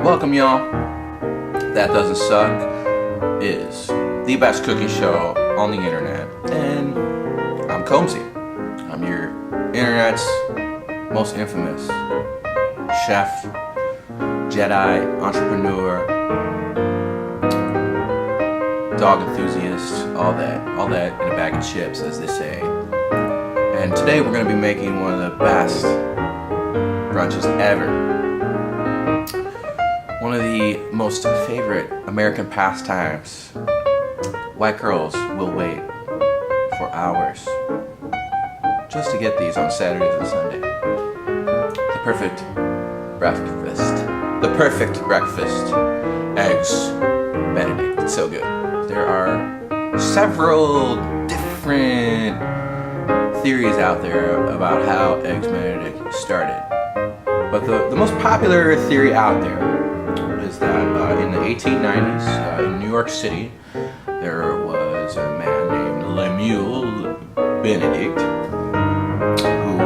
Welcome, y'all. That Doesn't Suck is the best cooking show on the internet, and I'm Combsy. I'm your internet's most infamous chef, Jedi, entrepreneur, dog enthusiast, all that in a bag of chips, as they say. And today we're going to be making one of the best brunches ever. One of the most favorite American pastimes. White girls will wait for hours just to get these on Saturdays and Sundays. The perfect breakfast. The perfect breakfast. Eggs Benedict. It's so good. There are several different theories out there about how Eggs Benedict started. But the most popular theory out there is that in the 1890s in New York City, there was a man named Lemuel Benedict who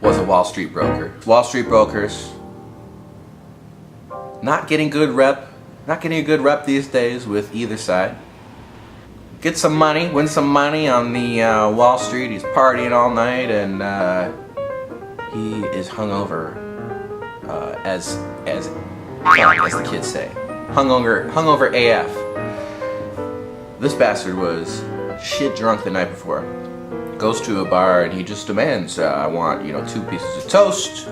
was a Wall Street broker. Wall Street brokers not getting a good rep these days with either side. Get some money, win some money on the Wall Street. He's partying all night, and he is hungover, as the kids say, hungover AF. This bastard was shit drunk the night before. Goes to a bar and he just demands, I want 2 pieces of toast,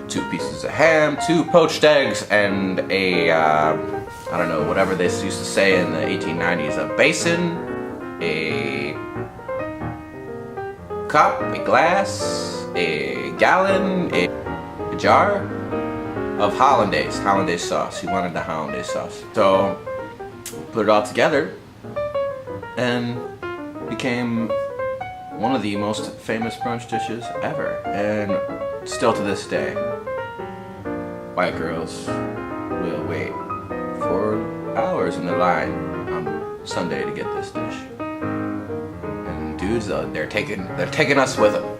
2 pieces of ham, 2 poached eggs, and a I don't know, whatever they used to say in the 1890s, a basin, a cup, a glass, a gallon, a jar of hollandaise sauce. He wanted the hollandaise sauce. So, put it all together and became one of the most famous brunch dishes ever. And still to this day, white girls will wait for hours in the line on Sunday to get this dish. And dudes, they're taking us with them.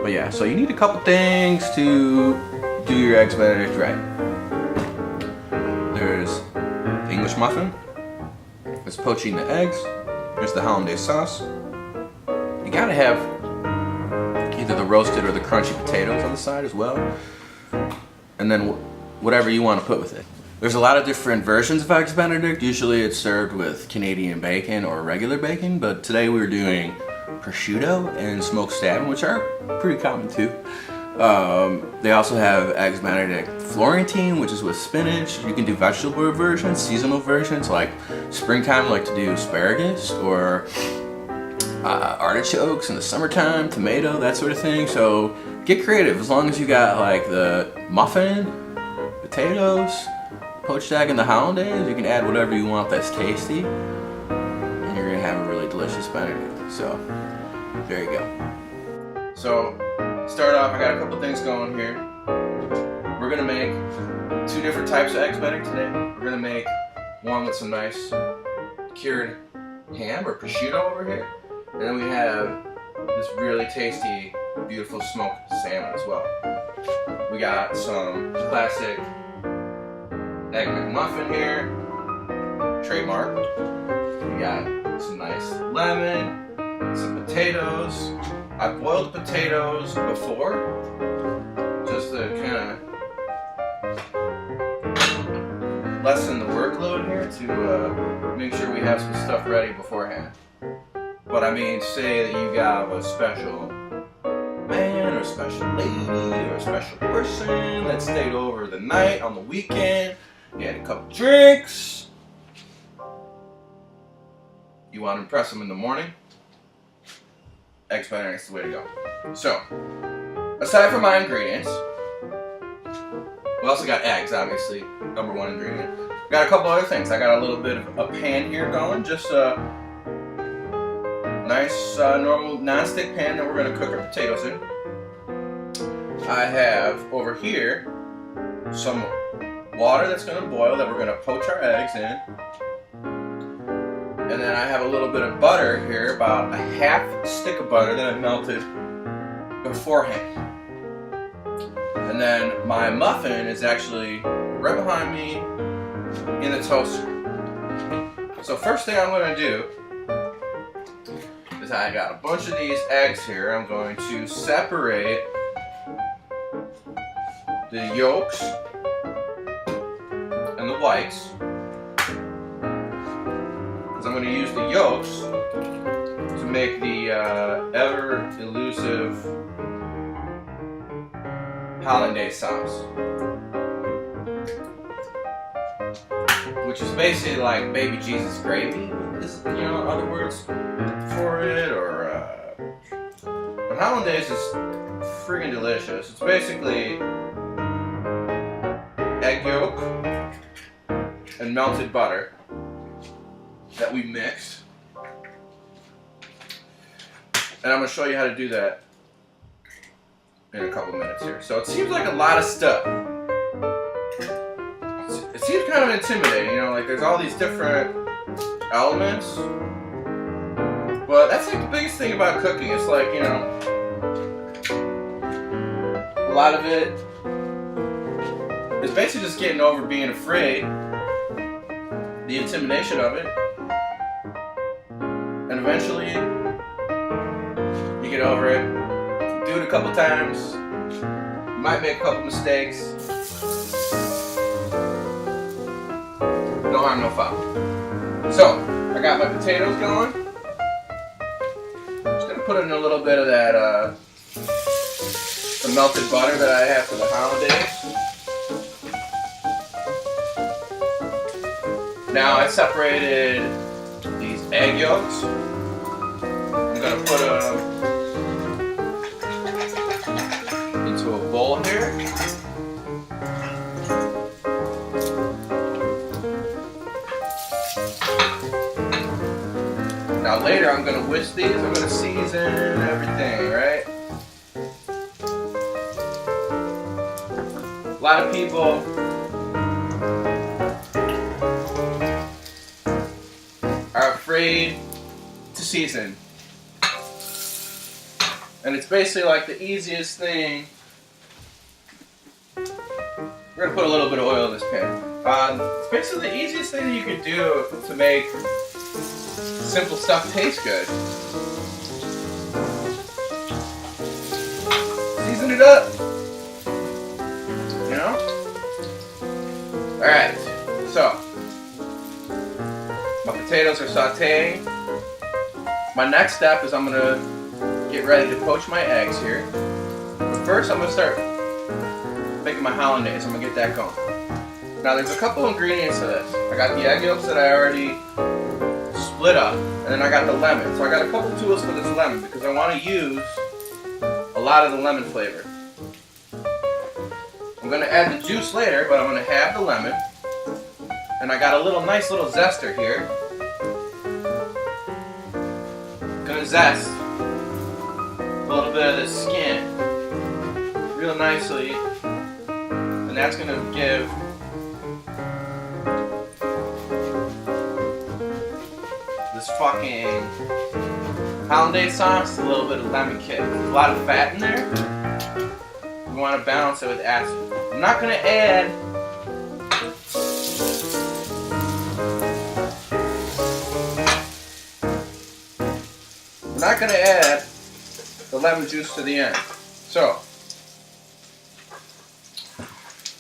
But yeah, so you need a couple things to do your Eggs Benedict right. There's the English muffin, there's poaching the eggs, there's the hollandaise sauce. You gotta have either the roasted or the crunchy potatoes on the side as well. And then whatever you want to put with it. There's a lot of different versions of Eggs Benedict. Usually it's served with Canadian bacon or regular bacon, but today we're doing prosciutto and smoked salmon, which are pretty common too. They also have Eggs Benedict Florentine, which is with spinach. You can do vegetable versions, seasonal versions, like springtime, like to do asparagus, or artichokes in the summertime, tomato, that sort of thing. So get creative. As long as you got like the muffin, potatoes, poached egg, and the hollandaise, you can add whatever you want that's tasty, and you're gonna have a really delicious Benedict. So there you go. So start off, I got a couple things going here. We're gonna make 2 different types of Eggs Benedict today. We're gonna make one with some nice cured ham or prosciutto over here, and then we have this really tasty, beautiful smoked salmon as well. We got some classic Egg McMuffin here, trademark. We got some nice lemon, some potatoes. I boiled potatoes before, just to kind of lessen the workload here, to make sure we have some stuff ready beforehand. But I mean, say that you got a special man or a special lady or a special person that stayed over the night on the weekend, you had a couple drinks, you want to impress them in the morning, Eggs Benedict's the way to go. So, aside from my ingredients, we also got eggs, obviously, #1 ingredient. Got a couple other things. I got a little bit of a pan here going, just a nice normal non-stick pan that we're going to cook our potatoes in. I have over here some water that's going to boil that we're going to poach our eggs in. And then I have a little bit of butter here, about a half stick of butter that I melted beforehand. And And then my muffin is actually right behind me in the toaster. So first thing I'm going to do is I got a bunch of these eggs here. I'm going to separate the yolks and the whites, because I'm going to use the yolks to make the ever elusive hollandaise sauce, which is basically like baby Jesus gravy, is, you know, other words for it, or but hollandaise is friggin' delicious. It's basically egg yolk and melted butter that we mix, and I'm going to show you how to do that in a couple minutes here. So it seems like a lot of stuff. It seems kind of intimidating, you know, like there's all these different elements, but that's like the biggest thing about cooking. It's like, you know, a lot of it is basically just getting over being afraid, the intimidation of it, and eventually you get over it. Do it a couple times, you might make a couple mistakes. No harm, no foul. So, I got my potatoes going. Just gonna put in a little bit of that the melted butter that I have for the hollandaise. Now I separated these egg yolks. I'm gonna put them into a bowl here. Now later I'm gonna whisk these. I'm gonna season everything, right? A lot of people are afraid to season, and it's basically like the easiest thing. We're gonna put a little bit of oil in this pan. It's basically the easiest thing that you could do to make simple stuff taste good. Season it up, you know? Alright, so my potatoes are sauteing. My next step is I'm gonna get ready to poach my eggs here. But first I'm gonna start making my hollandaise. I'm gonna get that going. Now there's a couple ingredients to this. I got the egg yolks that I already split up, and then I got the lemon. So I got a couple tools for this lemon because I want to use a lot of the lemon flavor. I'm going to add the juice later, but I'm going to have the lemon. And I got a nice little zester here. Going to zest a little bit of the skin real nicely, and that's going to give this fucking hollandaise sauce a little bit of lemon kick. There's a lot of fat in there. We want to balance it with acid. I'm not going to add the lemon juice to the end. So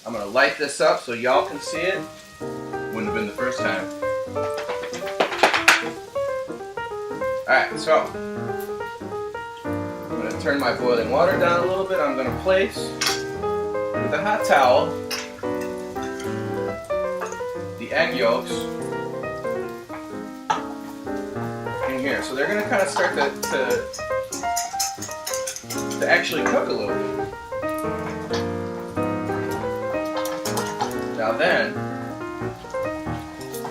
I'm going to light this up so y'all can see it. Wouldn't have been the first time. Alright, so I'm going to turn my boiling water down a little bit. I'm going to place with a hot towel the egg yolks in here. So they're going to kind of start to actually cook a little bit. Now then,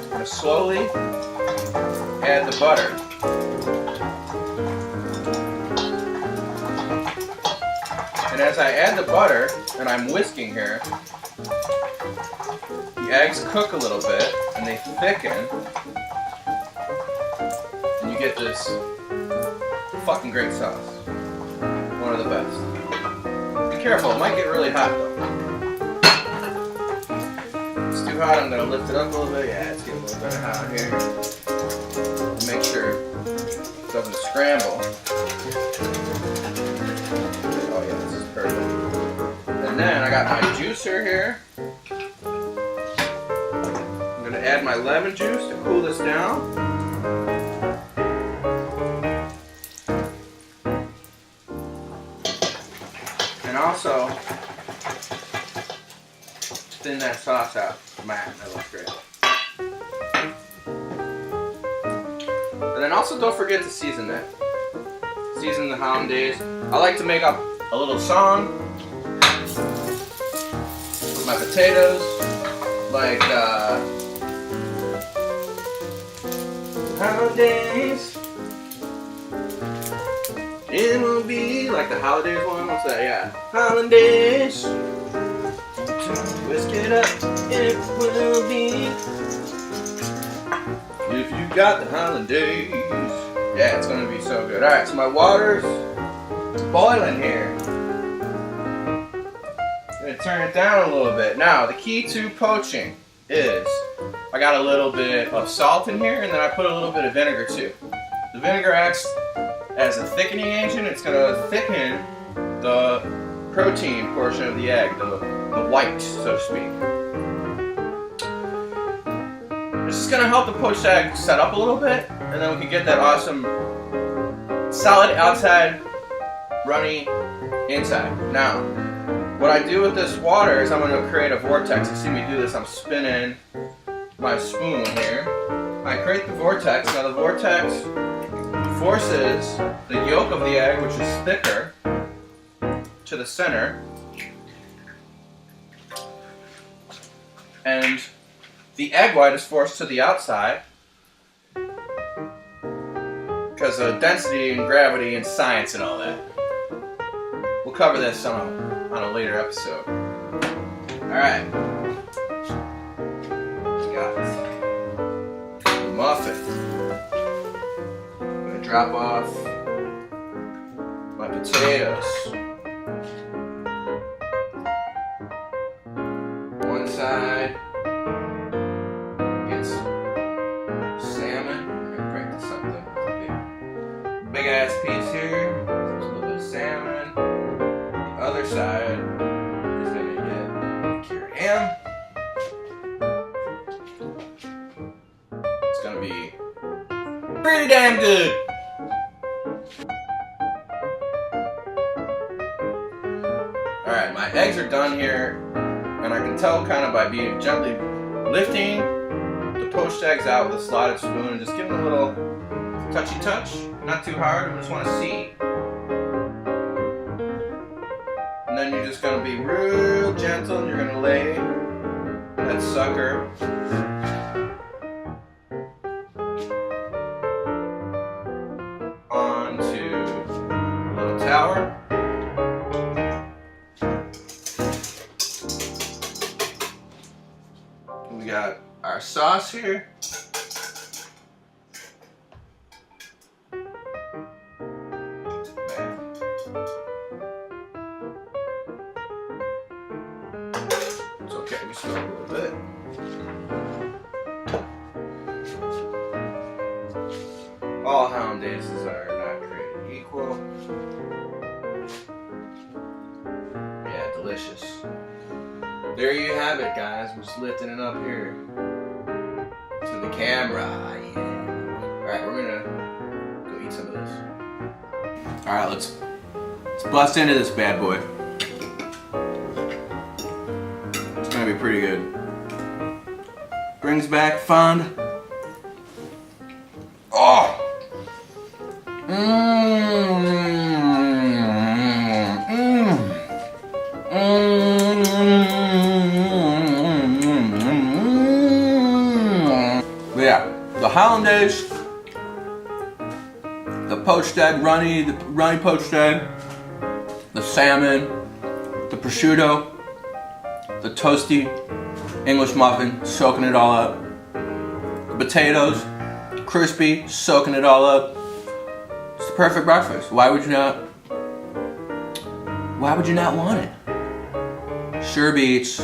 I'm going to slowly add the butter. And as I add the butter, and I'm whisking here, the eggs cook a little bit, and they thicken, and you get this fucking great sauce. One of the best. careful, it might get really hot though. If it's too hot, I'm gonna lift it up a little bit. Yeah, it's getting a little bit hot here. Make sure it doesn't scramble. Oh yeah, this is perfect. And then I got my juicer here. I'm gonna add my lemon juice to cool this down. And also thin that sauce out. Man, that looks great. And then also don't forget to season that. Season the hollandaise. I like to make up a little song with my potatoes, like hollandaise. It will be like the holidays one. What's that? Yeah, hollandaise. Whisk it up. It will be. If you got the hollandaise. Yeah, it's gonna be so good. Alright, so my water's boiling here. I'm gonna turn it down a little bit. Now, the key to poaching is I got a little bit of salt in here, and then I put a little bit of vinegar too. The vinegar acts as a thickening agent. It's gonna thicken the protein portion of the egg, the white, so to speak. This is going to help the poached egg set up a little bit, and then we can get that awesome solid outside, runny inside. Now, what I do with this water is I'm going to create a vortex. You see me do this, I'm spinning my spoon here. I create the vortex. Now the vortex forces the yolk of the egg, which is thicker, to the center. And the egg white is forced to the outside because of density and gravity and science and all that. We'll cover this on a later episode. Alright. We got the muffin. I'm going to drop off my potatoes. One side. Big ass piece here, there's a little bit of salmon. The other side is gonna get cured ham. It's gonna be pretty damn good. Alright, my eggs are done here, and I can tell kind of by being gently lifting the poached eggs out with a slotted spoon and just giving a little touchy touch. Not too hard, we just want to see. And then you're just going to be real gentle and you're going to lay that sucker onto a little tower. We got our sauce here. Okay, we still a little bit. All hollandaises are not created equal. Yeah, delicious. There you have it, guys. We're just lifting it up here to the camera. Yeah. Alright, we're gonna go eat some of this. Alright, let's bust into this bad boy. Be pretty good. Brings back fond. Oh. But yeah, the hollandaise, the poached egg, the runny poached egg, the salmon, the prosciutto, the toasty English muffin, soaking it all up. The potatoes, crispy, soaking it all up. It's the perfect breakfast. Why would you Why would you not want it? Sure beats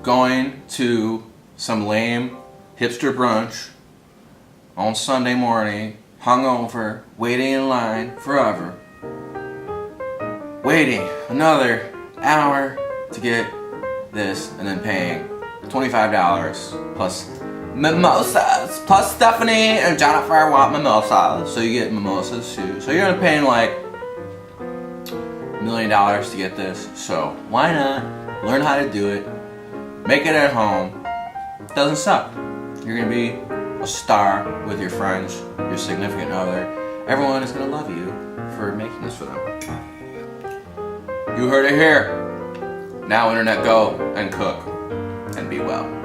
going to some lame hipster brunch on Sunday morning, hungover, waiting in line forever. Waiting another hour to get this and then paying $25 plus mimosas. Plus Stephanie and Jennifer want mimosas, so you get mimosas too. So you're gonna pay like $1 million to get this. So why not learn how to do it? Make it at home. It doesn't suck. You're gonna be a star with your friends, your significant other. Everyone is gonna love you for making this for them. You heard it here. Now internet, go and cook and be well.